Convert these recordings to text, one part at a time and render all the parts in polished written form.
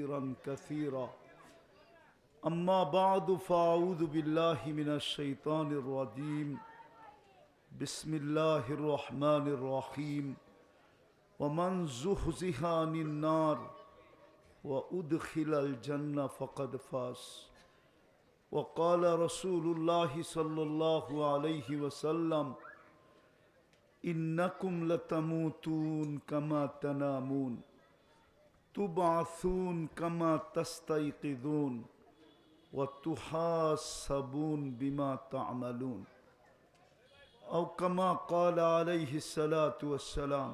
خيرا كثيرا أما بعد فأعوذ بالله من الشيطان الرجيم بسم الله الرحمن الرحيم ومن زحزح عن النار وأدخل الجنة فقد فاز وقال رسول الله صلى الله عليه وسلم إنكم لتموتون كما تنامون تبعثون كما تستيقظون وتحاسبون بما تعملون أو كما قال عليه الصلاة والسلام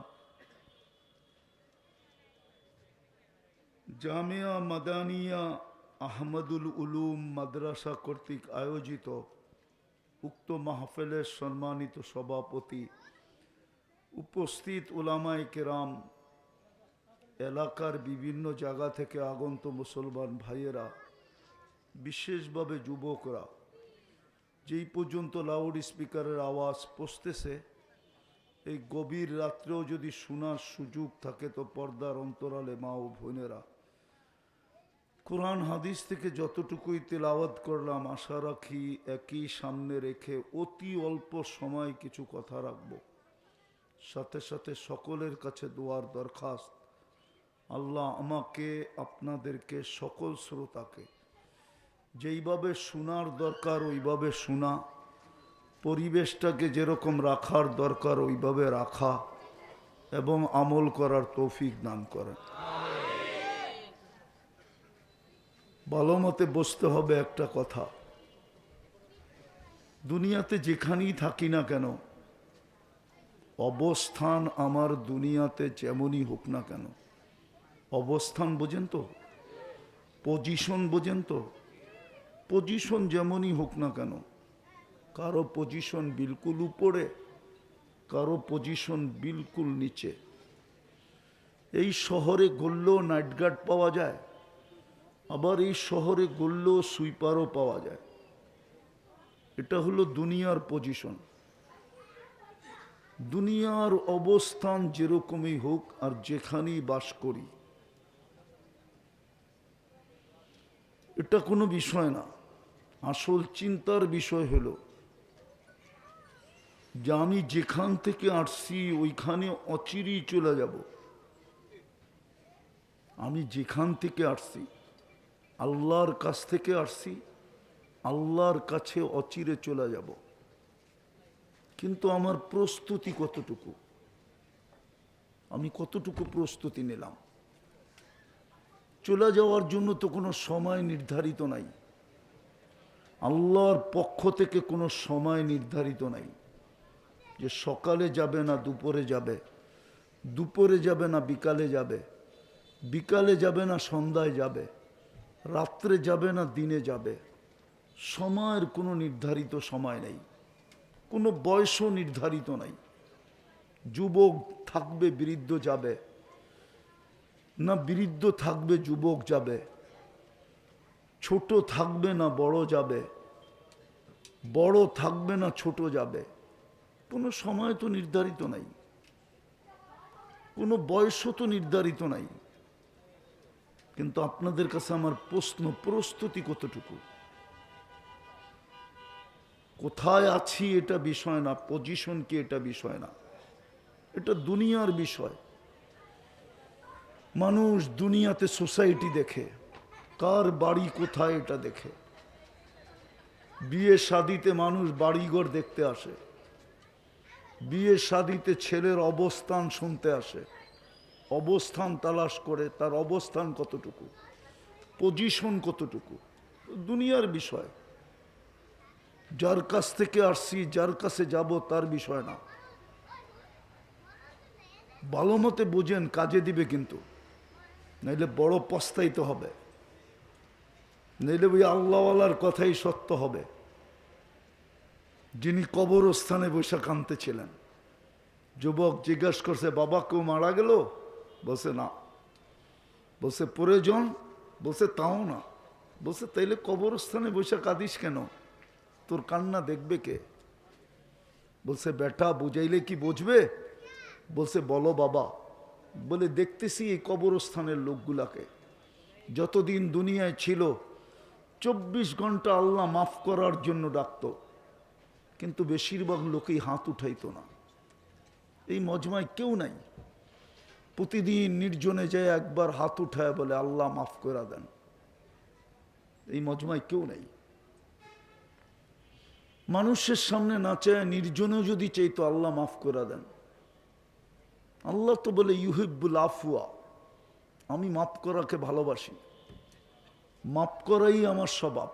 জামিয়া মাদানিয়া আহমদুল উলুম মাদ্রাসা কর্তৃক আয়োজিত উক্ত মাহফিলের সম্মানিত সভাপতি, উপস্থিত উলামায়ে কেরাম, এলাকার বিভিন্ন জায়গা থেকে আগন্ত মুসলমান ভাইয়েরা, বিশেষভাবে যুবকরা, যেই পর্যন্ত লাউড স্পিকারের আওয়াজ পৌঁছতেছে এই গভীর রাত্রেও যদি শোনার সুযোগ থাকে তো পর্দার অন্তরালে মা ও বোনেরা, কোরআন হাদিস থেকে যতটুকুই তেলাওয়াত করলাম আশা রাখি একই সামনে রেখে অতি অল্প সময় কিছু কথা রাখব। সাথে সাথে সকলের কাছে দোয়ার দরখাস্ত, আল্লাহ আমাকে আপনাদেরকে সকল শ্রোতাকে যেইভাবে শোনার দরকার ওইভাবে শোনা, পরিবেশটাকে যেরকম রাখার দরকার ওইভাবে রাখা এবং আমল করার তৌফিক দান করেন। ভালো মতে বুঝতে হবে একটা কথা, দুনিয়াতে যেখানেই থাকি না কেন, অবস্থান আমার দুনিয়াতে যেমনই হোক না কেন, অবস্থান বোঝেন তো, পজিশন বোঝেন তো, পজিশন যেমনই হোক না কেন, কারো পজিশন বিলকুল উপরে, কারো পজিশন বিলকুল নিচে। এই শহরে গড়লেও নাইট গার্ড পাওয়া যায়, আবার এই শহরে গড়লেও সুইপারও পাওয়া যায়। এটা হলো দুনিয়ার পজিশন। দুনিয়ার অবস্থান যেরকমই হোক আর যেখানেই বাস করি, এটা কোনো বিষয় না। আসল চিন্তার বিষয় হলো যে আমি যেখান থেকে আসছি ওইখানে অচিরেই চলে যাব। আমি যেখান থেকে আসছি, আল্লাহর কাছ থেকে আসছি, আল্লাহর কাছে অচিরে চলে যাব। কিন্তু আমার প্রস্তুতি কতটুকু, আমি কতটুকু প্রস্তুতি নিলাম? চলে যাওয়ার জন্য তো কোনো সময় নির্ধারিত নাই, আল্লাহর পক্ষ থেকে কোনো সময় নির্ধারিত নাই যে সকালে যাবে না দুপুরে যাবে, দুপুরে যাবে না বিকালে যাবে, বিকালে যাবে না সন্ধ্যায় যাবে, রাত্রে যাবে না দিনে যাবে। সময়ের কোনো নির্ধারিত সময় নেই, কোনো বয়সও নির্ধারিত নাই। যুবক থাকবে বৃদ্ধ যাবে, না বৃদ্ধ থাকবে যুবক যাবে, ছোট থাকবে না বড় যাবে, বড় থাকবে না ছোট যাবে। কোনো সময় তো নির্ধারিত নাই, কোনো বয়সও তো নির্ধারিত নাই। কিন্তু আপনাদের কাছে আমার প্রশ্ন, প্রস্তুতি কতটুকু? কোথায় আছি এটা বিষয় না, পজিশন কি এটা বিষয় না, এটা দুনিয়ার বিষয়। মানুষ দুনিয়াতে সোসাইটি দেখে, কার বাড়ি কোথায় এটা দেখে। বিয়ে শাদিতে মানুষ বাড়িঘর দেখতে আসে, বিয়ে শাদিতে ছেলের অবস্থান শুনতে আসে, অবস্থান তালাশ করে তার অবস্থান কতটুকু, পজিশন কতটুকু, দুনিয়ার বিষয়। যার কাছ থেকে আসছি, যার কাছে যাব তার বিষয় না। ভালো মতে বোঝেন, কাজে দিবে কিন্তু, নাইলে বড় পস্তাইতে হবে, নাইলে ওই আল্লাহওয়ালার কথাই সত্য হবে যিনি কবরস্থানে বসে কাঁদতেছিলেন। যুবক জিজ্ঞাসা করছে, বাবা কেউ মারা গেল? বলছে না। বলছে প্রয়োজন? বলছে তাও না। বলছে তাইলে কবরস্থানে বসে কাঁদিস কেন? তোর কান্না দেখবে কে? বলছে বেটা বুঝাইলে কি বুঝবে? বলছে বলো বাবা। বলে দেখতেছি এই কবরস্থানের লোকগুলাকে যতদিন দুনিয়ায় ছিল 24 ঘন্টা আল্লাহ মাফ করার জন্য ডাকত, কিন্তু বেশিরভাগ লোকেই হাত উঠাইতো না। এই মজমায় কেউ নাই প্রতিদিন নির্জনে যায় একবার হাত উঠায় বলে আল্লাহ মাফ করে দেন। এই মজমায় কেউ নাই। মানুষের সামনে না চায় নির্জনেও যদি চাইতো আল্লাহ মাফ করে দেন। আল্লাহ তো বলে ইউহিব্বুল আফওয়া, আমি মাফ করাকে ভালোবাসি, মাফ করাই আমার স্বভাব।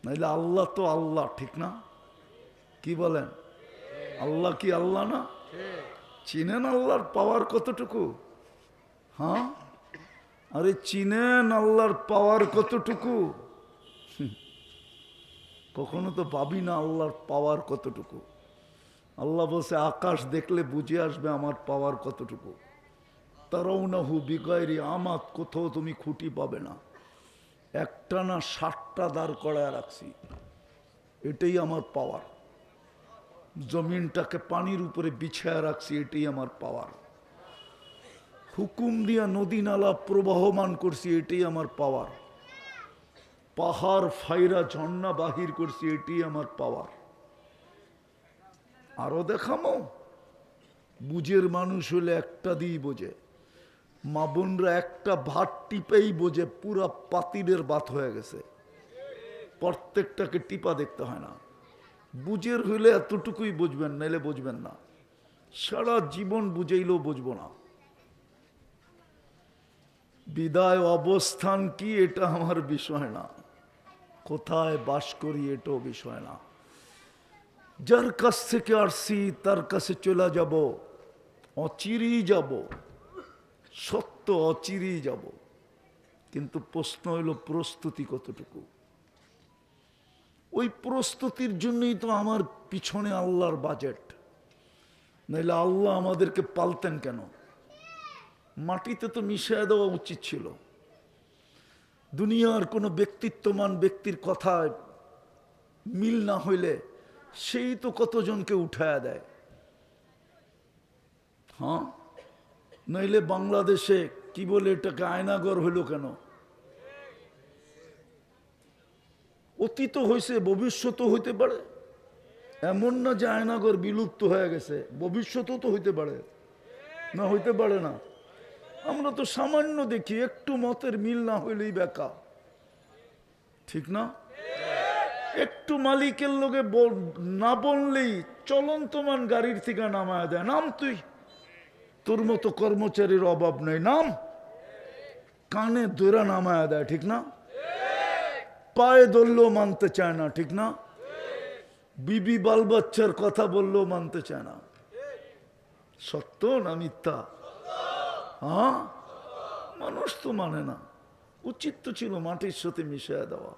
নাইলে আল্লাহ তো আল্লাহ, ঠিক না? কি বলেন? আল্লাহ কি আল্লাহ না? চিনেন আল্লাহর পাওয়ার কতটুকু? হ্যাঁ, আরে চিনেন আল্লাহর পাওয়ার কতটুকু? কখনো তো ভাবি না আল্লাহর পাওয়ার কতটুকু। আল্লাহ বলছে আকাশ দেখলে বুঝে আসবে আমার পাওয়ার কতটুকু। তারাউনাহু বিগাইরি আমাত, কোথাও তুমি খুঁটি পাবে না, একটা না 60টা দাঁড় করায় রাখছি, এটাই আমার পাওয়ার। জমিনটাকে পানির উপরে বিছায়া রাখছি, এটাই আমার পাওয়ার। হুকুম দিয়া নদী নালা প্রবাহমান করছি, এটাই আমার পাওয়ার। পাহাড় ফাইরা ঝর্ণা বাহির করছি, এটাই আমার পাওয়ার। আরো দেখামো? বুঝের মানুষ হলে একটা দিয়েই বোঝে। মা বোনরা একটা ভাত টিপেই বোঝে পুরা পাতিলের ভাত হয়ে গেছে, প্রত্যেকটাকে টিপা দেখতে হয় না। বুঝের হইলে এতটুকুই বুঝবেন, নাইলে বুঝবেন না। সারা জীবন বুঝাইলেও বুঝবো না। বিদায় অবস্থান কি এটা আমার বিষয় না, কোথায় বাস করি এটাও বিষয় না। যার কাছ থেকে আসছি তার কাছে চলে যাব, অচিরেই যাব, সত্য অচিরেই যাব। কিন্তু প্রশ্ন হইল প্রস্তুতি কতটুকু। ওই প্রস্তুতির জন্যই তো আমার পিছনে আল্লাহর বাজেট, নাইলে আল্লাহ আমাদেরকে পালতেন কেন? মাটিতে তো মিশিয়ে দেওয়া উচিত ছিল। দুনিয়ার কোনো ব্যক্তিত্বমান ব্যক্তির কথায় মিল না হইলে সেই তো কতজনকে উঠায়া দেয়। হ্যাঁ, নইলে বাংলাদেশে কি বলে এটাকে আয়নাগর হইল কেন? অতীত হয়েছে, ভবিষ্যৎও হইতে পারে। এমন না যে আয়নাগর বিলুপ্ত হয়ে গেছে, ভবিষ্যৎও তো হইতে পারে, না হইতে পারে না? আমরা তো সামান্য দেখি, একটু মতের মিল না হইলেই বেকা, ঠিক না? একটু মালিকের লোকে না বললেই চলন্তমান গাড়ির থেকে নামায় দেয়, নাম তুই, তোর মতো কর্মচারীর অভাব নেই, নাম। কানে দৌড়া নামায় দেয়, ঠিক না? পায়ে ধরলেও মানতে চায় না, ঠিক না? বিবি বাল বাচ্চার কথা বললেও মানতে চায় না। সত্য না মিথ্যা? হ্যাঁ, মানুষ তো মানে না। উচিত তো ছিল মাটির সাথে মিশিয়ে দেওয়া।